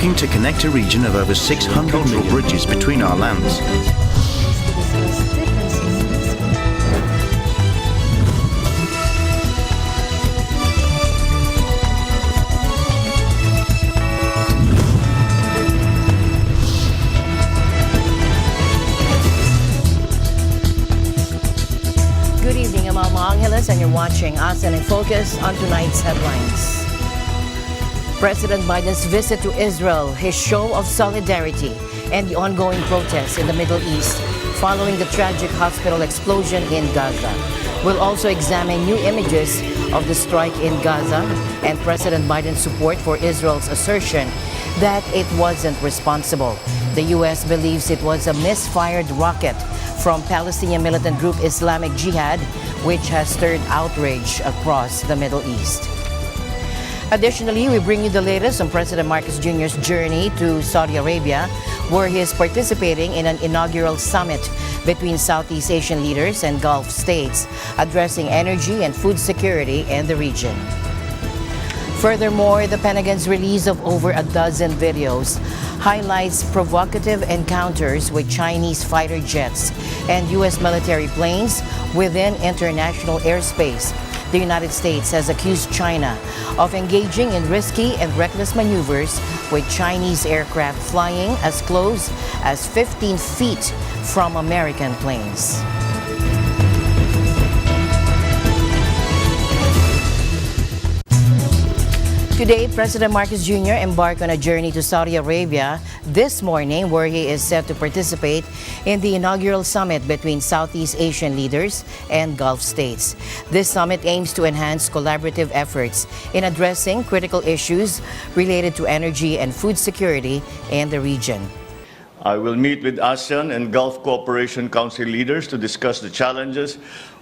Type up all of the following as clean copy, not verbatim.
looking to connect a region of over 600 cultural bridges between our lands. Good evening, I'm Alma Angeles and you're watching ASEAN in Focus on tonight's headlines. President Biden's visit to Israel, his show of solidarity, and the ongoing protests in the Middle East following the tragic hospital explosion in Gaza. We'll also examine new images of the strike in Gaza and President Biden's support for Israel's assertion that it wasn't responsible. The U.S. believes it was a misfired rocket from Palestinian militant group Islamic Jihad, which has stirred outrage across the Middle East. Additionally, we bring you the latest on President Marcos Jr.'s journey to Saudi Arabia, where he is participating in an inaugural summit between Southeast Asian leaders and Gulf states, addressing energy and food security in the region. Furthermore, the Pentagon's release of over a dozen videos highlights provocative encounters with Chinese fighter jets and U.S. military planes within international airspace. The United States has accused China of engaging in risky and reckless maneuvers with Chinese aircraft flying as close as 15 feet from American planes. Today, President Marcos Jr. embarked on a journey to Saudi Arabia this morning, where he is set to participate in the inaugural summit between Southeast Asian leaders and Gulf states. This summit aims to enhance collaborative efforts in addressing critical issues related to energy and food security in the region. I will meet with ASEAN and Gulf Cooperation Council leaders to discuss the challenges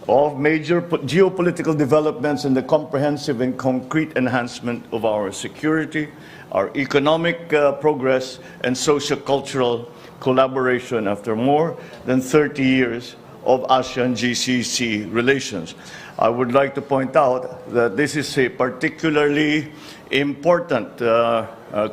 of major geopolitical developments and the comprehensive and concrete enhancement of our security, our economic progress, and socio-cultural collaboration after more than 30 years of ASEAN-GCC relations. I would like to point out that this is a particularly important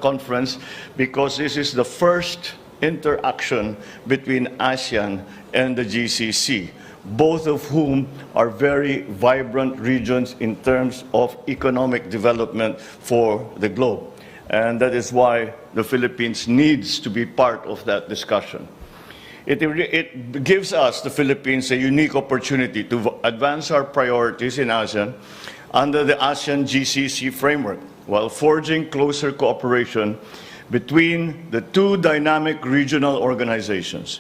conference because this is the first interaction between ASEAN and the GCC, both of whom are very vibrant regions in terms of economic development for the globe. And that is why the Philippines needs to be part of that discussion. It gives us, the Philippines, a unique opportunity to advance our priorities in ASEAN under the ASEAN-GCC framework, while forging closer cooperation between the two dynamic regional organizations.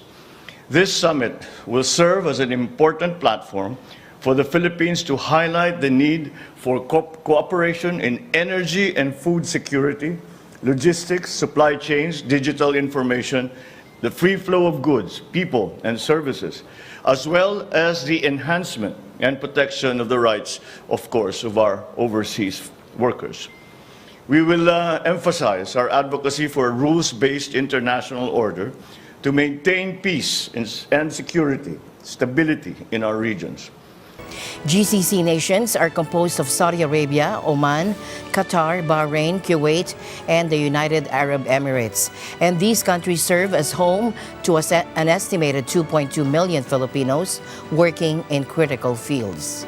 This summit will serve as an important platform for the Philippines to highlight the need for cooperation in energy and food security, logistics, supply chains, digital information, the free flow of goods, people, and services, as well as the enhancement and protection of the rights, of course, of our overseas workers. We will emphasize our advocacy for a rules-based international order to maintain peace and security, stability in our regions. GCC nations are composed of Saudi Arabia, Oman, Qatar, Bahrain, Kuwait, and the United Arab Emirates. And these countries serve as home to an estimated 2.2 million Filipinos working in critical fields.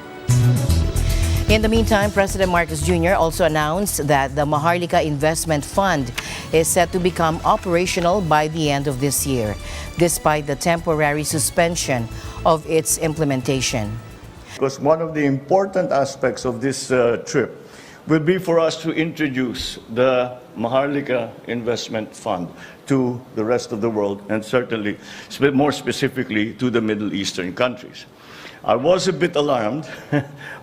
In the meantime, President Marcos Jr. also announced that the Maharlika Investment Fund is set to become operational by the end of this year, despite the temporary suspension of its implementation. Because one of the important aspects of this trip will be for us to introduce the Maharlika Investment Fund to the rest of the world, and certainly more specifically to the Middle Eastern countries. I was a bit alarmed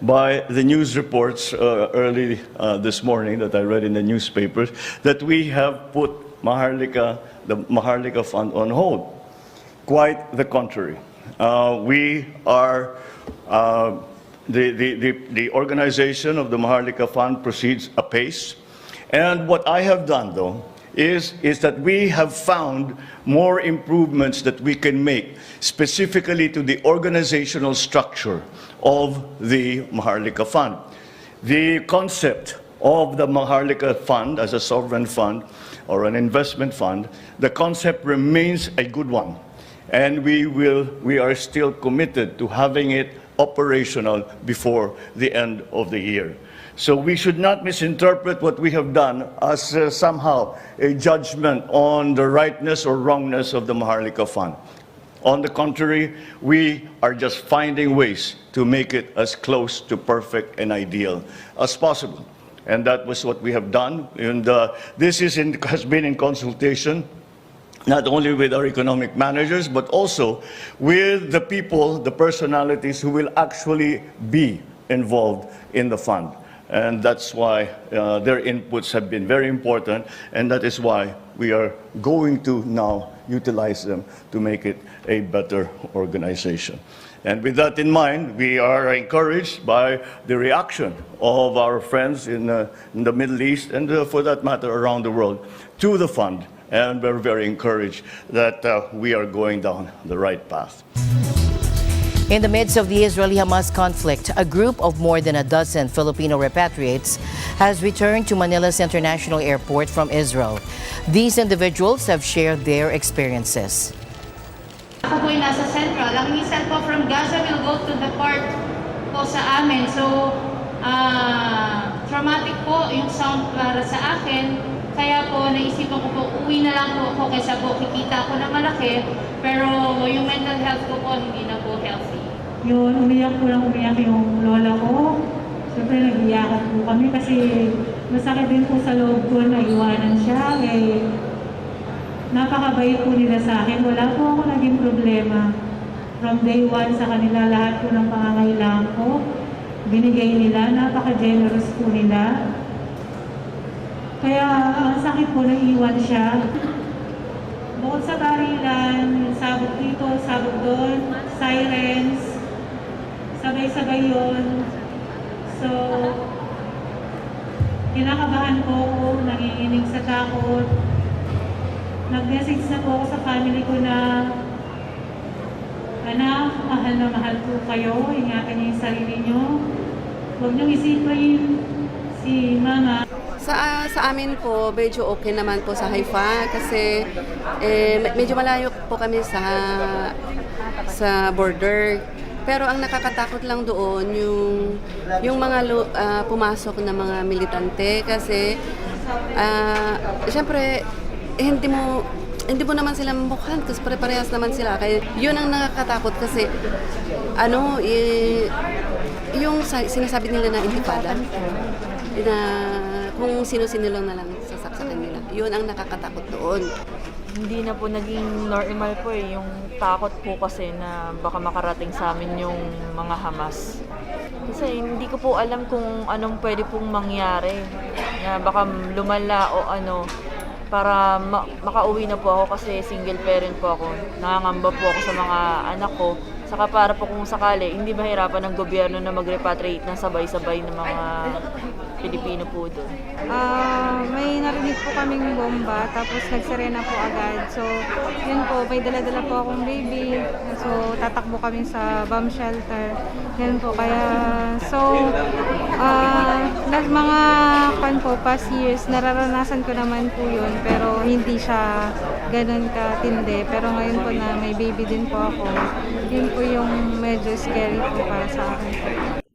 by the news reports early this morning that I read in the newspapers that we have put the Maharlika Fund on hold. Quite the contrary. We are, the organization of the Maharlika Fund proceeds apace. And what I have done, though, is that we have found more improvements that we can make specifically to the organizational structure of the Maharlika Fund. The concept of the Maharlika Fund as a sovereign fund or an investment fund, the concept remains a good one. And we are still committed to having it operational before the end of the year. So we should not misinterpret what we have done as somehow a judgment on the rightness or wrongness of the Maharlika Fund. On the contrary, we are just finding ways to make it as close to perfect and ideal as possible. And that was what we have done. And this has been in consultation not only with our economic managers, but also with the people, the personalities who will actually be involved in the fund. And that's why their inputs have been very important, and that is why we are going to now utilize them to make it a better organization. And with that in mind, we are encouraged by the reaction of our friends in the Middle East and for that matter around the world to the fund. And we're very encouraged that we are going down the right path. In the midst of the Israeli-Hamas conflict, a group of more than a dozen Filipino repatriates has returned to Manila's International Airport from Israel. These individuals have shared their experiences. Ako po ay nasa Central. Ang minsan po from Gaza will go to the port po sa amin. So, traumatic po yung sound para sa akin. Kaya po, naisipan ko po, uwi na lang po ako kaysa po kikita ko na malaki. Pero yung mental health ko po, hindi na po healthy. Yun, umiyak yung lola ko. Siyempre, nag-iyakan po kami kasi masakit din po sa loob ko na iwanan siya. Napakabait po nila sa akin. Wala po ako naging problema. From day one sa kanila, lahat po ng pangangailangan ko, binigay nila. Napaka-generous po nila. Kaya ang sakit po na iwan siya. Bukod sa barilan, sabog dito, sabog doon, sirens, sabay-sabay yun. So, kinakabahan po ako, nanginginig sa takot. Nag-message na po ako sa family ko na, anak, mahal na mahal po kayo, ingatan niyo yung sarili niyo. Huwag niyong isipin si mama. Sa amin po, medyo okay naman po sa Haifa kasi medyo malayo po kami sa border. Pero ang nakakatakot lang doon yung mga pumasok na mga militante kasi siyempre hindi mo naman sila mukhaan kasi pare-parehas naman sila. Kaya yun ang nakakatakot kasi yung sinasabi nila na intifada na kung sino-sino lang na lang sasaksakan nila. Yun ang nakakatakot doon. Hindi na po naging normal po yung takot po kasi na baka makarating sa amin yung mga Hamas. Kasi hindi ko po alam kung anong pwede pong mangyari. Na baka lumala o para makauwi na po ako kasi single parent po ako. Nangangamba po ako sa mga anak ko. Saka para po kung sakali, hindi mahirapan ng gobyerno na mag-repatriate ng sabay-sabay ng mga Filipino po doon. May narinig po kaming bomba, tapos nagsirena po agad. So, yun po, may dala-dala po akong baby. So, tatakbo kami sa bomb shelter. Yan po, kaya, mga past years, nararanasan ko naman po yun, pero hindi siya ganun katindi. Pero ngayon po na may baby din po ako, yun po yung medyo scary po para sa akin po.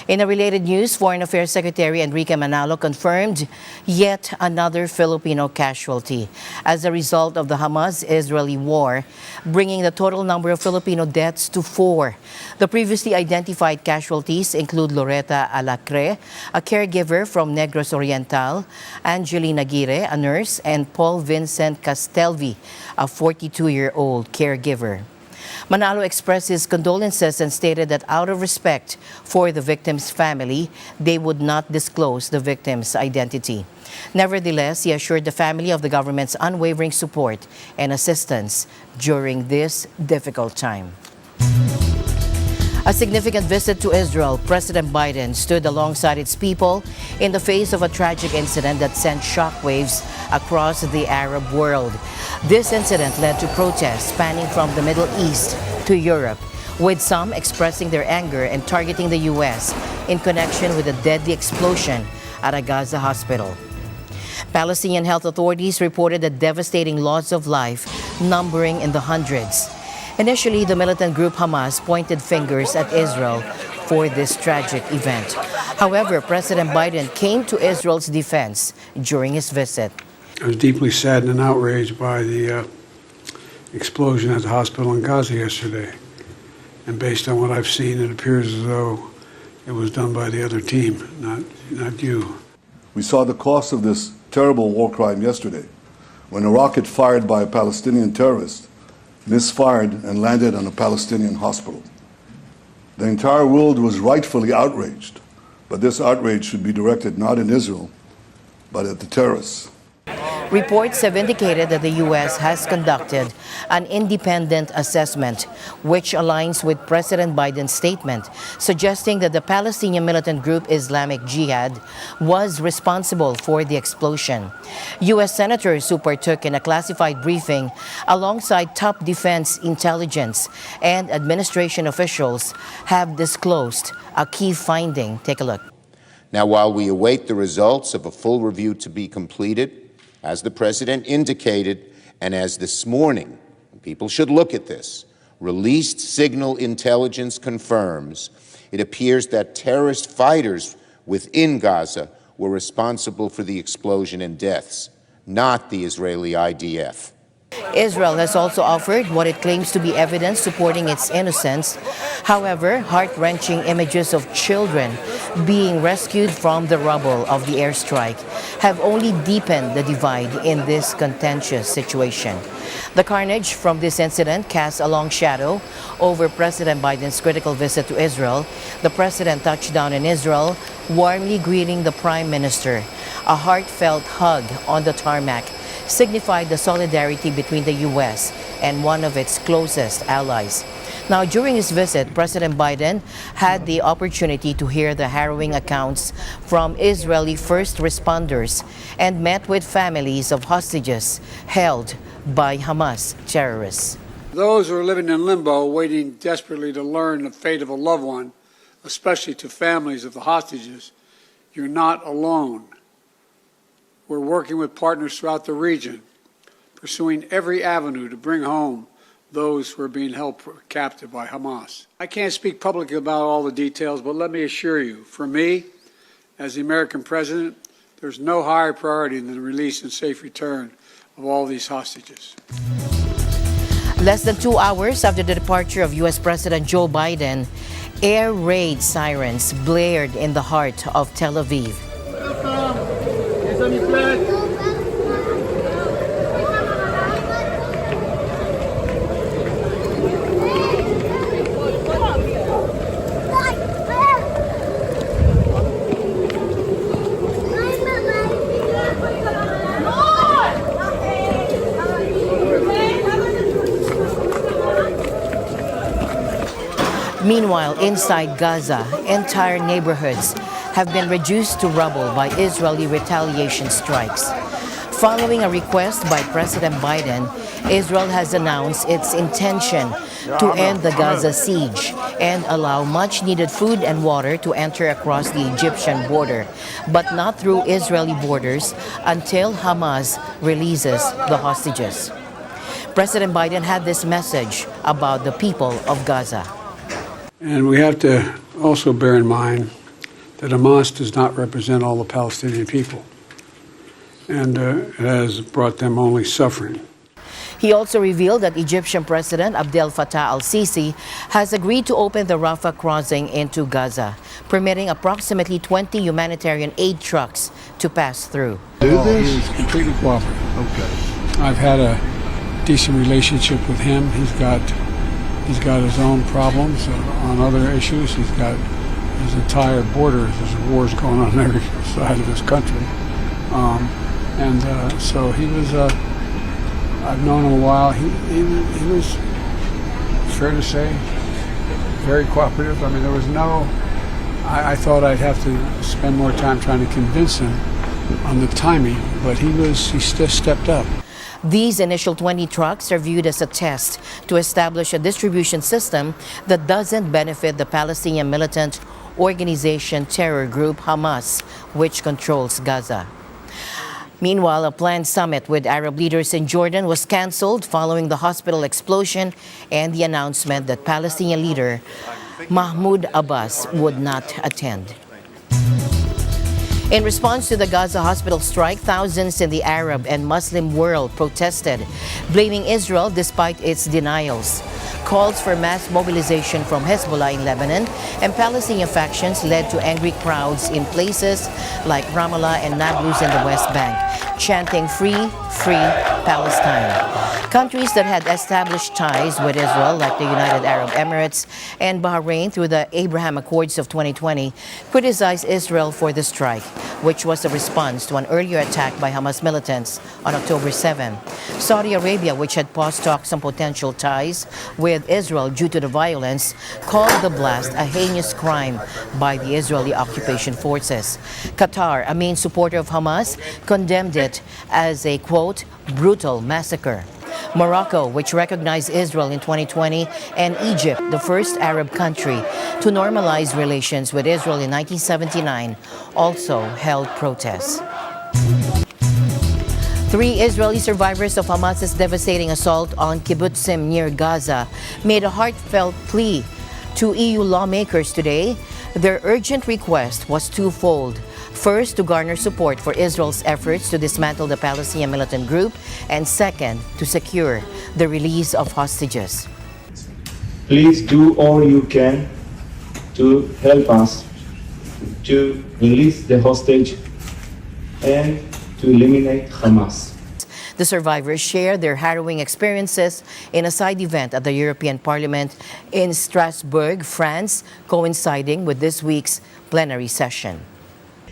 In a related news, Foreign Affairs Secretary Enrique Manalo confirmed yet another Filipino casualty as a result of the Hamas-Israeli war, bringing the total number of Filipino deaths to 4. The previously identified casualties include Loretta Alacre, a caregiver from Negros Oriental, Angelina Aguirre, a nurse, and Paul Vincent Castelvi, a 42-year-old caregiver. Manalo expressed his condolences and stated that out of respect for the victim's family, they would not disclose the victim's identity. Nevertheless, he assured the family of the government's unwavering support and assistance during this difficult time. A significant visit to Israel, President Biden stood alongside its people in the face of a tragic incident that sent shockwaves across the Arab world. This incident led to protests spanning from the Middle East to Europe, with some expressing their anger and targeting the U.S. in connection with a deadly explosion at a Gaza hospital. Palestinian health authorities reported a devastating loss of life, numbering in the hundreds. Initially, the militant group Hamas pointed fingers at Israel for this tragic event. However, President Biden came to Israel's defense during his visit. I was deeply saddened and outraged by the explosion at the hospital in Gaza yesterday. And based on what I've seen, it appears as though it was done by the other team, not you. We saw the cost of this terrible war crime yesterday when a rocket fired by a Palestinian terrorist misfired and landed on a Palestinian hospital. The entire world was rightfully outraged, but this outrage should be directed not in Israel, but at the terrorists. Reports have indicated that the U.S. has conducted an independent assessment, which aligns with President Biden's statement, suggesting that the Palestinian militant group Islamic Jihad was responsible for the explosion. U.S. senators who partook in a classified briefing alongside top defense intelligence and administration officials have disclosed a key finding. Take a look. Now, while we await the results of a full review to be completed, as the President indicated, and as this morning, people should look at this, released signal intelligence confirms, it appears that terrorist fighters within Gaza were responsible for the explosion and deaths, not the Israeli IDF. Israel has also offered what it claims to be evidence supporting its innocence. However, heart-wrenching images of children being rescued from the rubble of the airstrike have only deepened the divide in this contentious situation. The carnage from this incident casts a long shadow over President Biden's critical visit to Israel. The president touched down in Israel, warmly greeting the prime minister. A heartfelt hug on the tarmac signified the solidarity between the U.S. and one of its closest allies. Now, during his visit, President Biden had the opportunity to hear the harrowing accounts from Israeli first responders and met with families of hostages held by Hamas terrorists. Those who are living in limbo, waiting desperately to learn the fate of a loved one, especially to families of the hostages, you're not alone. We're working with partners throughout the region, pursuing every avenue to bring home those who are being held captive by Hamas. I can't speak publicly about all the details, but let me assure you, for me, as the American president, there's no higher priority than the release and safe return of all these hostages. Less than 2 hours after the departure of U.S. President Joe Biden, air raid sirens blared in the heart of Tel Aviv. Meanwhile, inside Gaza, entire neighborhoods have been reduced to rubble by Israeli retaliation strikes. Following a request by President Biden, Israel has announced its intention to end the Gaza siege and allow much-needed food and water to enter across the Egyptian border, but not through Israeli borders until Hamas releases the hostages. President Biden had this message about the people of Gaza. And we have to also bear in mind that Hamas does not represent all the Palestinian people, and it has brought them only suffering. He also revealed that Egyptian President Abdel Fattah al-Sisi has agreed to open the Rafah crossing into Gaza, permitting approximately 20 humanitarian aid trucks to pass through. He's completely cooperative. Okay. I've had a decent relationship with him. He's got his own problems on other issues. He's got his entire border. There's wars going on every side of his country, so he was. I've known him a while. He was, fair to say, very cooperative. I mean, there was no. I thought I'd have to spend more time trying to convince him on the timing, but he just stepped up. These initial 20 trucks are viewed as a test to establish a distribution system that doesn't benefit the Palestinian militant organization terror group Hamas, which controls Gaza. Meanwhile, a planned summit with Arab leaders in Jordan was canceled following the hospital explosion and the announcement that Palestinian leader Mahmoud Abbas would not attend. In response to the Gaza hospital strike, thousands in the Arab and Muslim world protested, blaming Israel despite its denials. Calls for mass mobilization from Hezbollah in Lebanon and Palestinian factions led to angry crowds in places like Ramallah and Nablus in the West Bank, chanting "Free, Free Palestine." Countries that had established ties with Israel, like the United Arab Emirates and Bahrain through the Abraham Accords of 2020, criticized Israel for the strike, which was a response to an earlier attack by Hamas militants on October 7. Saudi Arabia, which had paused talks on potential ties with Israel due to the violence, called the blast a heinous crime by the Israeli occupation forces. Qatar, a main supporter of Hamas, condemned it as a, quote, brutal massacre. Morocco, which recognized Israel in 2020, and Egypt, the first Arab country to normalize relations with Israel in 1979, also held protests. 3 Israeli survivors of Hamas's devastating assault on kibbutzim near Gaza made a heartfelt plea to EU lawmakers today. Their urgent request was twofold. First, to garner support for Israel's efforts to dismantle the Palestinian militant group, and second, to secure the release of hostages. Please do all you can to help us to release the hostage and to eliminate Hamas. The survivors shared their harrowing experiences in a side event at the European Parliament in Strasbourg, France, coinciding with this week's plenary session.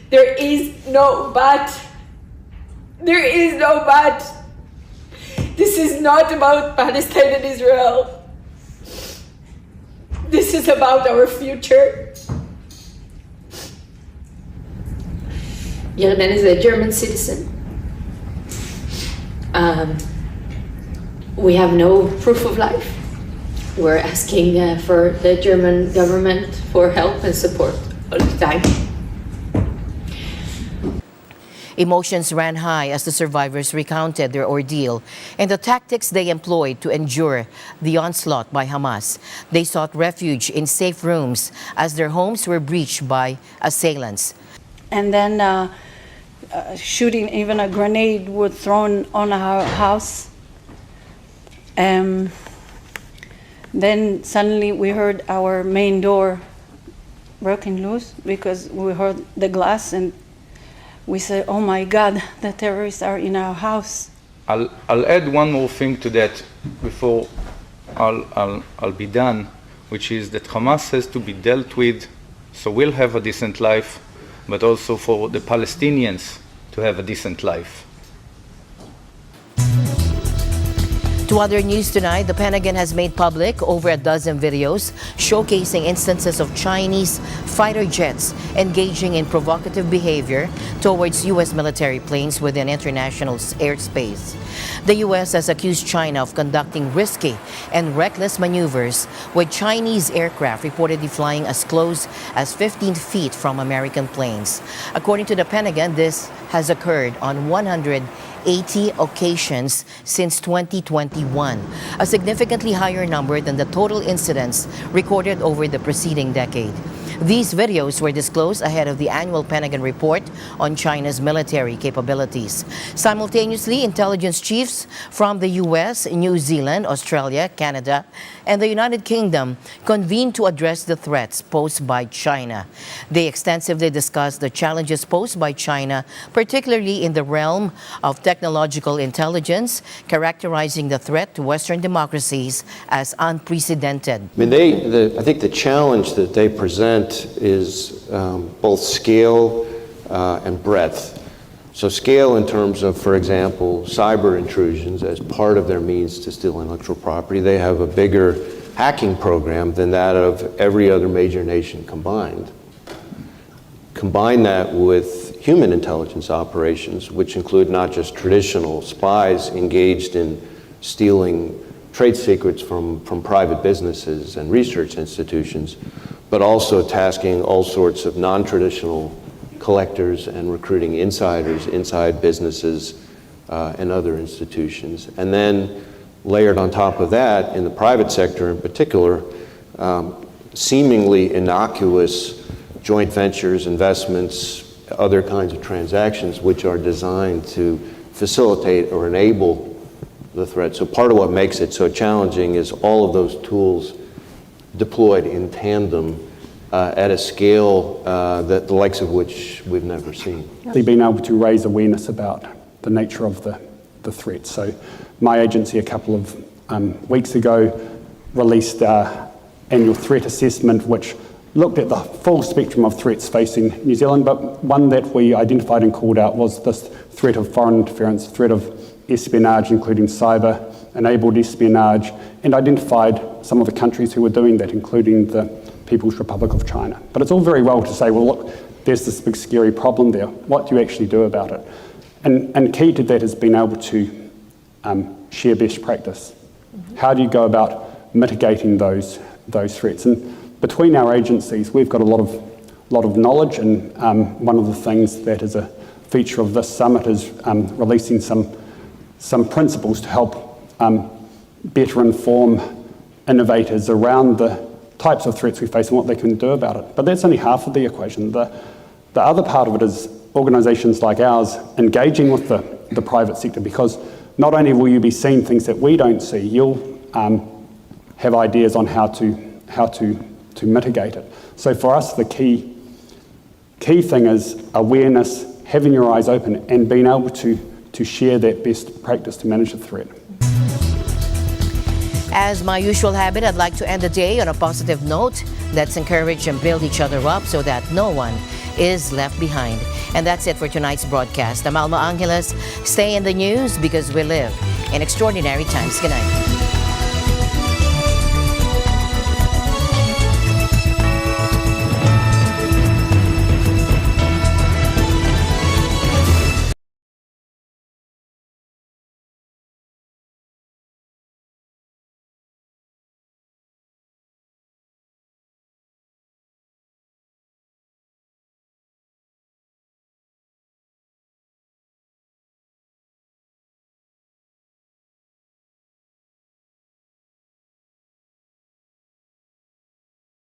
There is no but. There is no but. This is not about Palestine and Israel. This is about our future. Yerdan is a German citizen. We have no proof of life. We're asking for the German government for help and support all the time. Emotions ran high as the survivors recounted their ordeal and the tactics they employed to endure the onslaught by Hamas. They sought refuge in safe rooms as their homes were breached by assailants. And then shooting, even a grenade was thrown on our house. Then suddenly we heard our main door broken loose because we heard the glass, and we said, oh my God, the terrorists are in our house. I'll add one more thing to that before I'll be done, which is that Hamas has to be dealt with so we'll have a decent life, but also for the Palestinians to have a decent life. To other news tonight, the Pentagon has made public over a dozen videos showcasing instances of Chinese fighter jets engaging in provocative behavior towards U.S. military planes within international airspace. The U.S. has accused China of conducting risky and reckless maneuvers, with Chinese aircraft reportedly flying as close as 15 feet from American planes. According to the Pentagon, this has occurred on 180 occasions since 2021, a significantly higher number than the total incidents recorded over the preceding decade. These videos were disclosed ahead of the annual Pentagon report on China's military capabilities. Simultaneously, intelligence chiefs from the U.S., New Zealand, Australia, Canada, and the United Kingdom convened to address the threats posed by China. They extensively discussed the challenges posed by China, particularly in the realm of technological intelligence, characterizing the threat to Western democracies as unprecedented. I mean, I think the challenge that they present is both scale and breadth. So scale in terms of, for example, cyber intrusions as part of their means to steal intellectual property. They have a bigger hacking program than that of every other major nation combined. Combine that with human intelligence operations, which include not just traditional spies engaged in stealing trade secrets from private businesses and research institutions, but also tasking all sorts of non-traditional collectors and recruiting insiders inside businesses and other institutions. And then layered on top of that, in the private sector in particular, seemingly innocuous joint ventures, investments, other kinds of transactions which are designed to facilitate or enable the threat. So part of what makes it so challenging is all of those tools deployed in tandem at a scale that the likes of which we've never seen. They've been able to raise awareness about the nature of the threat. So my agency a couple of weeks ago released our annual threat assessment, which looked at the full spectrum of threats facing New Zealand, but one that we identified and called out was this threat of foreign interference, threat of espionage, including cyber-enabled espionage, and identified some of the countries who were doing that, including the People's Republic of China. But it's all very well to say, well, look, there's this big scary problem there. What do you actually do about it? And key to that has been able to share best practice. How do you go about mitigating those threats? And between our agencies, we've got a lot of knowledge, and one of the things that is a feature of this summit is releasing some principles to help better inform innovators around the types of threats we face and what they can do about it. But that's only half of the equation. The other part of it is organisations like ours engaging with the private sector, because not only will you be seeing things that we don't see, you'll have ideas on how to mitigate it. So for us, the key thing is awareness, having your eyes open, and being able to share that best practice to manage the threat. As my usual habit, I'd like to end the day on a positive note. Let's encourage and build each other up so that no one is left behind. And that's it for tonight's broadcast. I'm Alma Angeles. Stay in the news because we live in extraordinary times. Good night.